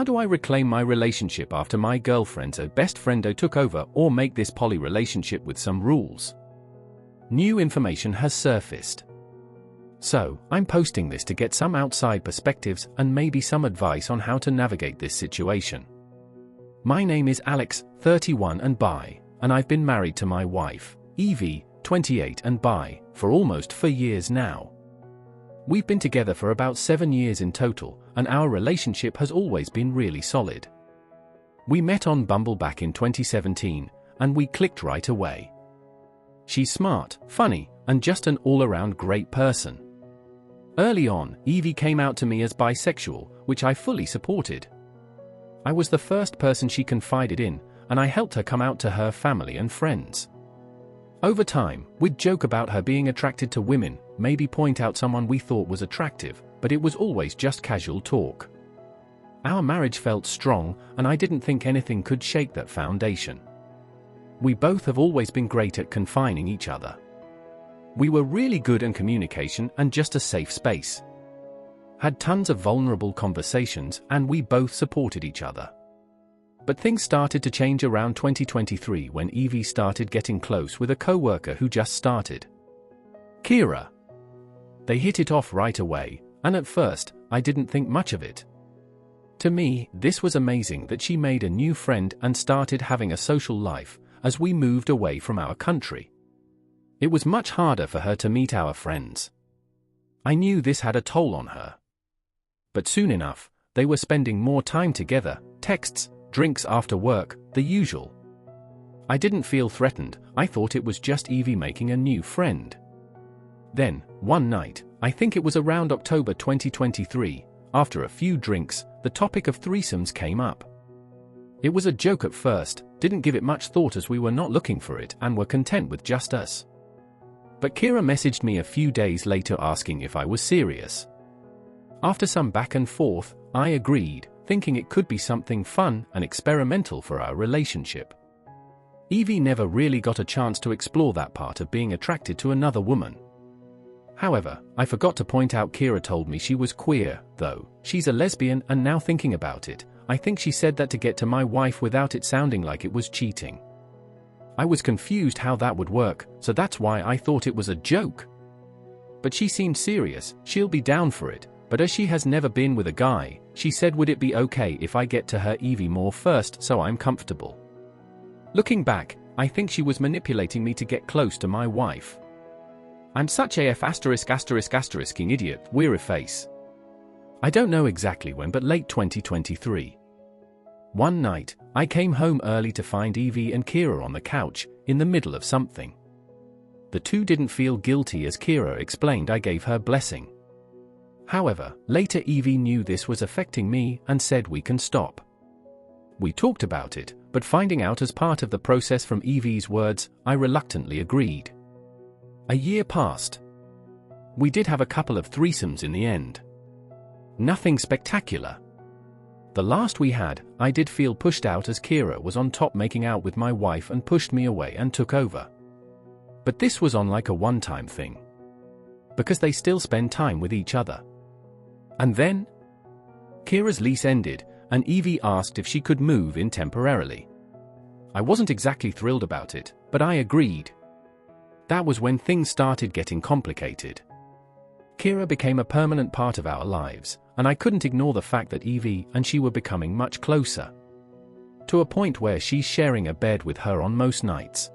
How do I reclaim my relationship after my girlfriend's best friendo took over, or make this poly relationship with some rules? New information has surfaced. So, I'm posting this to get some outside perspectives and maybe some advice on how to navigate this situation. My name is Alex, 31 and bi, and I've been married to my wife, Evie, 28 and bi, for almost 4 years now. We've been together for about 7 years in total, and our relationship has always been really solid. We met on Bumble back in 2017, and we clicked right away. She's smart, funny, and just an all-around great person. Early on, Evie came out to me as bisexual, which I fully supported. I was the first person she confided in, and I helped her come out to her family and friends. Over time, we'd joke about her being attracted to women, maybe point out someone we thought was attractive, but it was always just casual talk. Our marriage felt strong, and I didn't think anything could shake that foundation. We both have always been great at confining each other. We were really good in communication and just a safe space. Had tons of vulnerable conversations, and we both supported each other. But things started to change around 2023 when Evie started getting close with a coworker who just started, Kira. They hit it off right away, and at first, I didn't think much of it. To me, this was amazing that she made a new friend and started having a social life as we moved away from our country. It was much harder for her to meet our friends. I knew this had a toll on her. But soon enough, they were spending more time together, texts, drinks after work, the usual. I didn't feel threatened, I thought it was just Evie making a new friend. Then, one night, I think it was around October 2023, after a few drinks, the topic of threesomes came up. It was a joke at first, didn't give it much thought as we were not looking for it and were content with just us. But Kira messaged me a few days later asking if I was serious. After some back and forth, I agreed, thinking it could be something fun and experimental for our relationship. Evie never really got a chance to explore that part of being attracted to another woman. However, I forgot to point out Kira told me she was queer, though. She's a lesbian, and now thinking about it, I think she said that to get to my wife without it sounding like it was cheating. I was confused how that would work, so that's why I thought it was a joke. But she seemed serious, she'll be down for it, but as she has never been with a guy, she said would it be okay if I get to her Evie more first so I'm comfortable. Looking back, I think she was manipulating me to get close to my wife. I'm such a ******ing idiot, weary face. I don't know exactly when, but late 2023. One night, I came home early to find Evie and Kira on the couch, in the middle of something. The two didn't feel guilty as Kira explained I gave her blessing. However, later Evie knew this was affecting me and said we can stop. We talked about it, but finding out as part of the process from Evie's words, I reluctantly agreed. A year passed. We did have a couple of threesomes in the end. Nothing spectacular. The last we had, I did feel pushed out as Kira was on top making out with my wife and pushed me away and took over. But this was on like a one-time thing. Because they still spend time with each other. And then? Kira's lease ended, and Evie asked if she could move in temporarily. I wasn't exactly thrilled about it, but I agreed. That was when things started getting complicated. Kira became a permanent part of our lives, and I couldn't ignore the fact that Evie and she were becoming much closer. To a point where she's sharing a bed with her on most nights.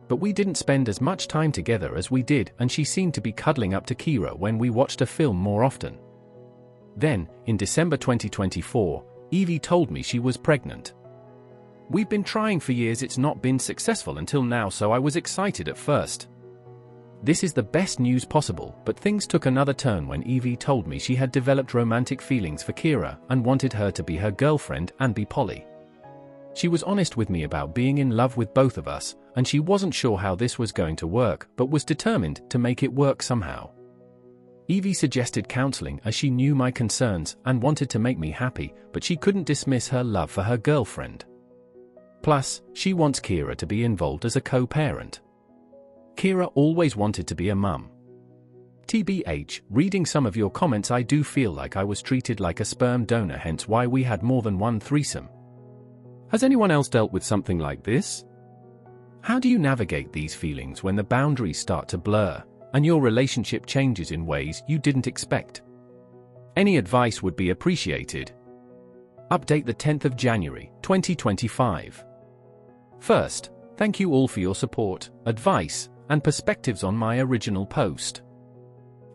But we didn't spend as much time together as we did, and she seemed to be cuddling up to Kira when we watched a film more often. Then, in December 2024, Evie told me she was pregnant. We've been trying for years, it's not been successful until now, so I was excited at first. This is the best news possible, but things took another turn when Evie told me she had developed romantic feelings for Kira and wanted her to be her girlfriend and be poly. She was honest with me about being in love with both of us, and she wasn't sure how this was going to work but was determined to make it work somehow. Evie suggested counseling as she knew my concerns and wanted to make me happy, but she couldn't dismiss her love for her girlfriend. Plus, she wants Kira to be involved as a co-parent. Kira always wanted to be a mum. TBH, reading some of your comments, I do feel like I was treated like a sperm donor, hence why we had more than one threesome. Has anyone else dealt with something like this? How do you navigate these feelings when the boundaries start to blur and your relationship changes in ways you didn't expect? Any advice would be appreciated. Update the 10th of January, 2025. First, thank you all for your support, advice, and perspectives on my original post.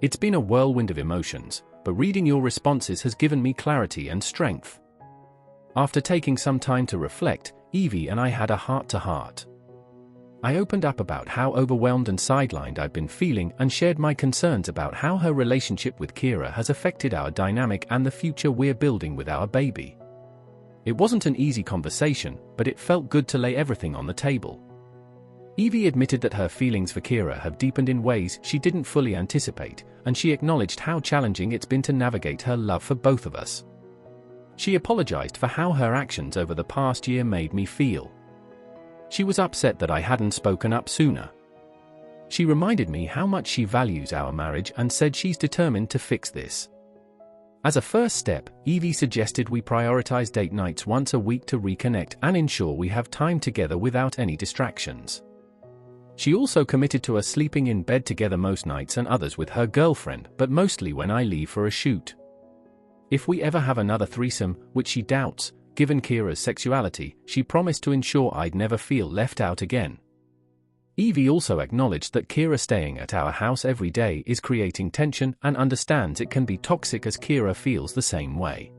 It's been a whirlwind of emotions, but reading your responses has given me clarity and strength. After taking some time to reflect, Evie and I had a heart-to-heart. I opened up about how overwhelmed and sidelined I've been feeling and shared my concerns about how her relationship with Kira has affected our dynamic and the future we're building with our baby. It wasn't an easy conversation, but it felt good to lay everything on the table. Evie admitted that her feelings for Kira have deepened in ways she didn't fully anticipate, and she acknowledged how challenging it's been to navigate her love for both of us. She apologized for how her actions over the past year made me feel. She was upset that I hadn't spoken up sooner. She reminded me how much she values our marriage and said she's determined to fix this. As a first step, Evie suggested we prioritize date nights once a week to reconnect and ensure we have time together without any distractions. She also committed to us sleeping in bed together most nights and others with her girlfriend, but mostly when I leave for a shoot. If we ever have another threesome, which she doubts, given Kira's sexuality, she promised to ensure I'd never feel left out again. Evie also acknowledged that Kira staying at our house every day is creating tension and understands it can be toxic, as Kira feels the same way.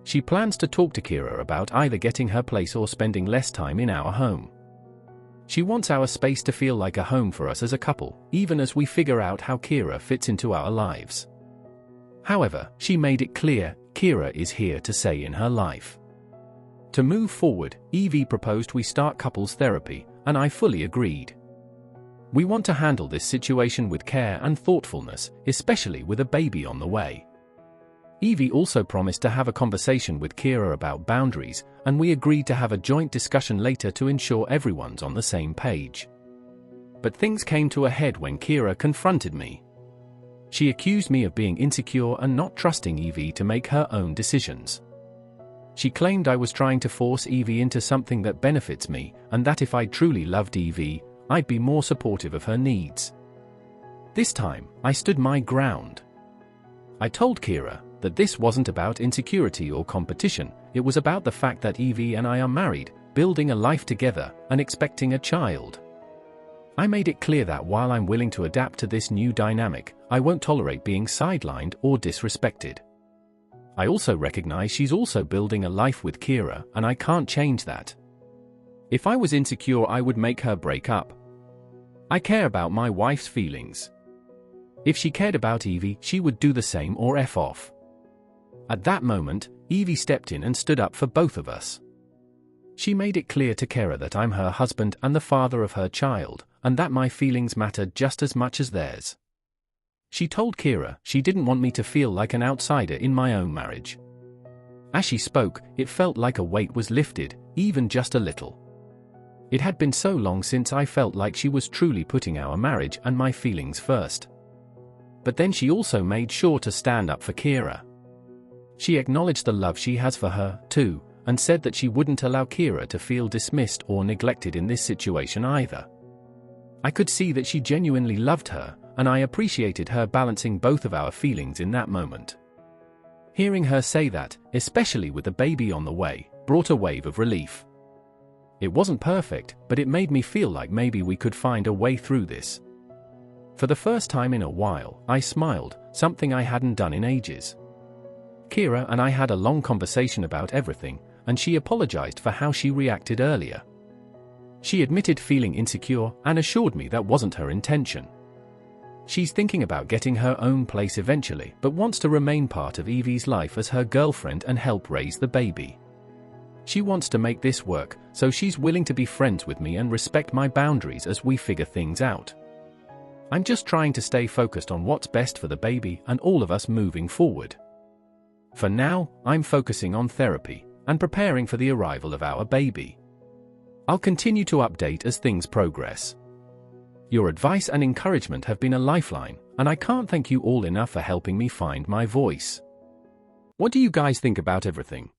She plans to talk to Kira about either getting her place or spending less time in our home. She wants our space to feel like a home for us as a couple, even as we figure out how Kira fits into our lives. However, she made it clear, Kira is here to stay in her life. To move forward, Evie proposed we start couples therapy, and I fully agreed. We want to handle this situation with care and thoughtfulness, especially with a baby on the way. Evie also promised to have a conversation with Kira about boundaries, and we agreed to have a joint discussion later to ensure everyone's on the same page. But things came to a head when Kira confronted me. She accused me of being insecure and not trusting Evie to make her own decisions. She claimed I was trying to force Evie into something that benefits me, and that if I truly loved Evie, I'd be more supportive of her needs. This time, I stood my ground. I told Kira that this wasn't about insecurity or competition, it was about the fact that Evie and I are married, building a life together, and expecting a child. I made it clear that while I'm willing to adapt to this new dynamic, I won't tolerate being sidelined or disrespected. I also recognize she's also building a life with Kira, and I can't change that. If I was insecure, I would make her break up. I care about my wife's feelings. If she cared about Evie, she would do the same or F off. At that moment, Evie stepped in and stood up for both of us. She made it clear to Kira that I'm her husband and the father of her child, and that my feelings mattered just as much as theirs. She told Kira she didn't want me to feel like an outsider in my own marriage. As she spoke, it felt like a weight was lifted, even just a little. It had been so long since I felt like she was truly putting our marriage and my feelings first. But then she also made sure to stand up for Kira. She acknowledged the love she has for her, too, and said that she wouldn't allow Kira to feel dismissed or neglected in this situation either. I could see that she genuinely loved her, and I appreciated her balancing both of our feelings in that moment. Hearing her say that, especially with the baby on the way, brought a wave of relief. It wasn't perfect, but it made me feel like maybe we could find a way through this. For the first time in a while, I smiled, something I hadn't done in ages. Kira and I had a long conversation about everything, and she apologized for how she reacted earlier. She admitted feeling insecure and assured me that wasn't her intention. She's thinking about getting her own place eventually, but wants to remain part of Evie's life as her girlfriend and help raise the baby. She wants to make this work, so she's willing to be friends with me and respect my boundaries as we figure things out. I'm just trying to stay focused on what's best for the baby and all of us moving forward. For now, I'm focusing on therapy and preparing for the arrival of our baby. I'll continue to update as things progress. Your advice and encouragement have been a lifeline, And I can't thank you all enough for helping me find my voice. What do you guys think about everything?